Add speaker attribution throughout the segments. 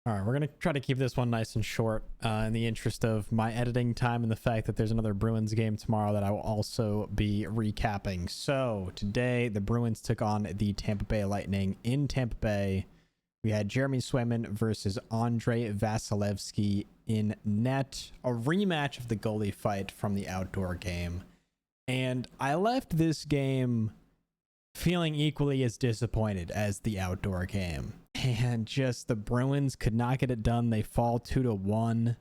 Speaker 1: All right, we're going to try to keep this one nice and short in the interest of my editing time and the fact that there's another Bruins game tomorrow that I will also be recapping. So today, the Bruins took on the Tampa Bay Lightning in Tampa Bay. We had Jeremy Swayman versus Andrei Vasilevsky in net, a rematch of the goalie fight from the outdoor game. And I left this game feeling equally as disappointed as the outdoor game. And just the Bruins could not get it done. They fall 2-1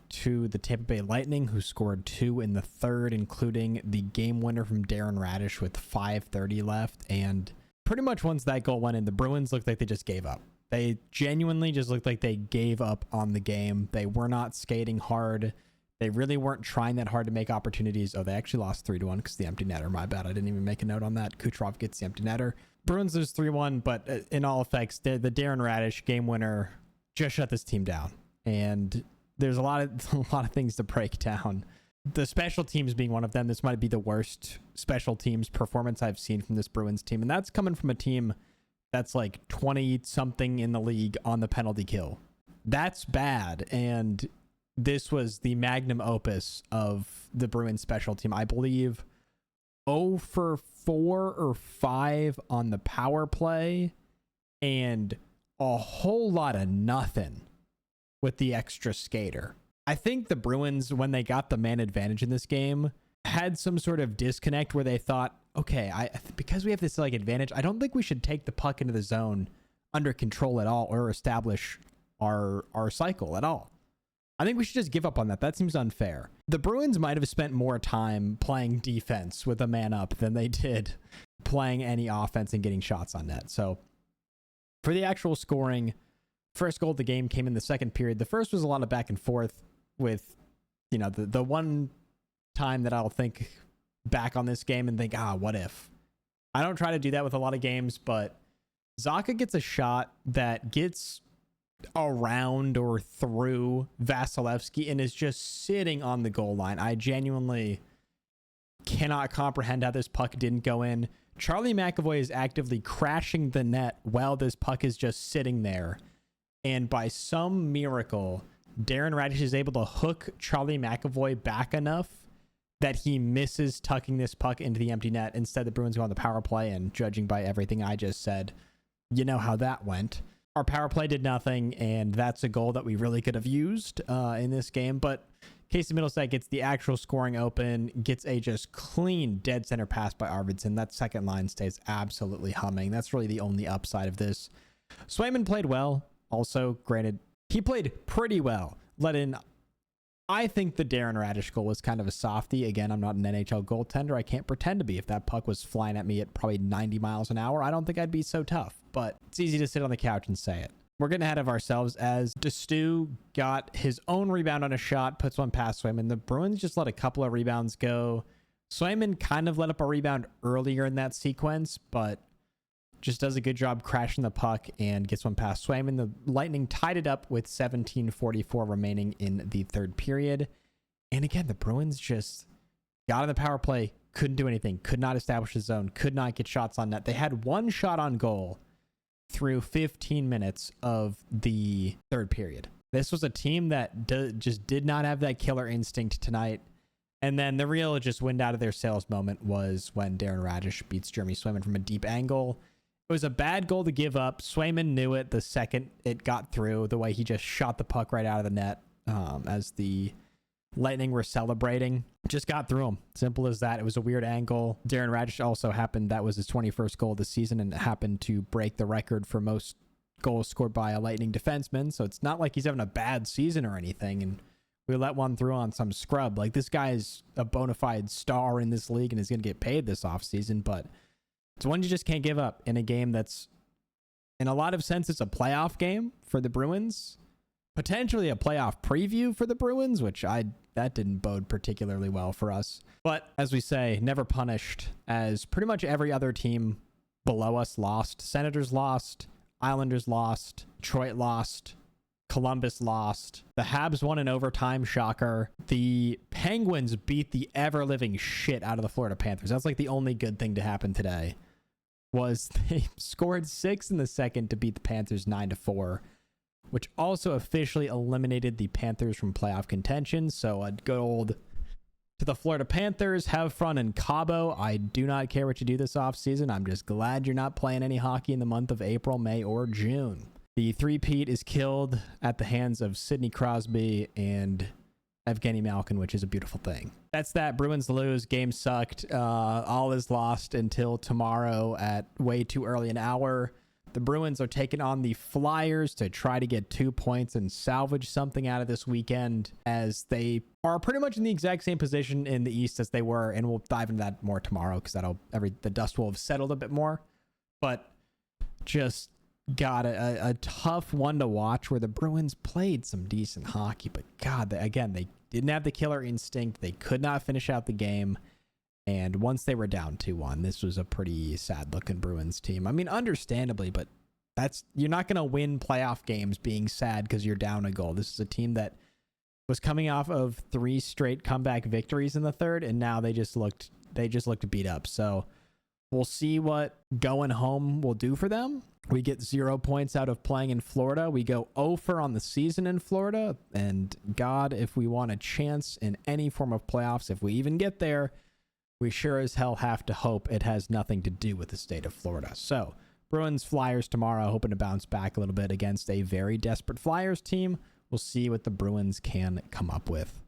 Speaker 1: to the Tampa Bay Lightning, who scored 2 in the third, including the game winner from Darren Radish with 5:30 left. And pretty much once that goal went in, the Bruins looked like they just gave up. They genuinely just looked like they gave up on the game. They were not skating hard. They really weren't trying that hard to make opportunities. Oh, they actually lost 3-1 because the empty netter. My bad. I didn't even make a note on that. Kucherov gets the empty netter. Bruins lose 3-1, but in all effects, the Darren Radish game winner just shut this team down. And there's a lot of things to break down. The special teams being one of them. This might be the worst special teams performance I've seen from this Bruins team. And that's coming from a team that's like 20-something in the league on the penalty kill. That's bad. And this was the magnum opus of the Bruins special team. I believe 0 for 4 or 5 on the power play and a whole lot of nothing with the extra skater. I think the Bruins, when they got the man advantage in this game, had some sort of disconnect where they thought, okay, because we have this like advantage, I don't think we should take the puck into the zone under control at all or establish our cycle at all. I think we should just give up on that. That seems unfair. The Bruins might have spent more time playing defense with a man up than they did playing any offense and getting shots on net. So for the actual scoring, first goal of the game came in the second period. The first was a lot of back and forth with, the one time that I'll think back on this game and think, what if? I don't try to do that with a lot of games, but Zacha gets a shot that gets around or through Vasilevsky and is just sitting on the goal line. I genuinely cannot comprehend how this puck didn't go in. Charlie McAvoy is actively crashing the net while this puck is just sitting there. And by some miracle, Darren Radish is able to hook Charlie McAvoy back enough that he misses tucking this puck into the empty net. Instead, the Bruins go on the power play, and judging by everything I just said, you know how that went. Our power play did nothing, and that's a goal that we really could have used in this game. But Casey Middlesex gets the actual scoring open, gets a just clean dead center pass by Arvidsson. That second line stays absolutely humming. That's really the only upside of this. Swayman played well. Also, granted, he played pretty well. I think the Darren Radish goal was kind of a softie. Again, I'm not an NHL goaltender. I can't pretend to be. If that puck was flying at me at probably 90 miles an hour, I don't think I'd be so tough. But it's easy to sit on the couch and say it. We're getting ahead of ourselves as DeStew got his own rebound on a shot, puts one past Swayman. The Bruins just let a couple of rebounds go. Swayman kind of let up a rebound earlier in that sequence, but just does a good job crashing the puck and gets one past Swayman. The Lightning tied it up with 17:44 remaining in the third period. And again, the Bruins just got on the power play, couldn't do anything, could not establish the zone, could not get shots on net. They had one shot on goal through 15 minutes of the third period. This was a team that just did not have that killer instinct tonight. And then the real just wind out of their sails moment was when Darren Radish beats Jeremy Swayman from a deep angle. It was a bad goal to give up. Swayman knew it the second it got through, the way he just shot the puck right out of the net as the Lightning were celebrating. Just got through him. Simple as that. It was a weird angle. Darren Radish also that was his 21st goal of the season, and it happened to break the record for most goals scored by a Lightning defenseman. So it's not like he's having a bad season or anything, and we let one through on some scrub. Like, this guy's a bona fide star in this league and is going to get paid this offseason, but it's one you just can't give up in a game that's, in a lot of senses, a playoff game for the Bruins. Potentially a playoff preview for the Bruins, which that didn't bode particularly well for us. But as we say, never punished, as pretty much every other team below us lost. Senators lost. Islanders lost. Detroit lost. Columbus lost. The Habs won in overtime, shocker. The Penguins beat the ever-living shit out of the Florida Panthers. That's like the only good thing to happen today. Was they scored 6 in the second to beat the Panthers 9-4. which also officially eliminated the Panthers from playoff contention. So a good old to the Florida Panthers. Have fun in Cabo. I do not care what you do this offseason. I'm just glad you're not playing any hockey in the month of April, May, or June. The three-peat is killed at the hands of Sidney Crosby and Evgeny Malkin, which is a beautiful thing. That's that. Bruins lose. Game sucked. All is lost until tomorrow at way too early an hour. The Bruins are taking on the Flyers to try to get 2 points and salvage something out of this weekend, as they are pretty much in the exact same position in the East as they were, and we'll dive into that more tomorrow because the dust will have settled a bit more. But just got a tough one to watch, where the Bruins played some decent hockey, but God, they didn't have the killer instinct. They could not finish out the game. And once they were down 2-1, this was a pretty sad-looking Bruins team. I mean, understandably, but you're not going to win playoff games being sad because you're down a goal. This is a team that was coming off of 3 straight comeback victories in the third, and now they just looked beat up. So we'll see what going home will do for them. We get 0 points out of playing in Florida. We go 0-for on the season in Florida. And God, if we want a chance in any form of playoffs, if we even get there, we sure as hell have to hope it has nothing to do with the state of Florida. So Bruins Flyers tomorrow, hoping to bounce back a little bit against a very desperate Flyers team. We'll see what the Bruins can come up with.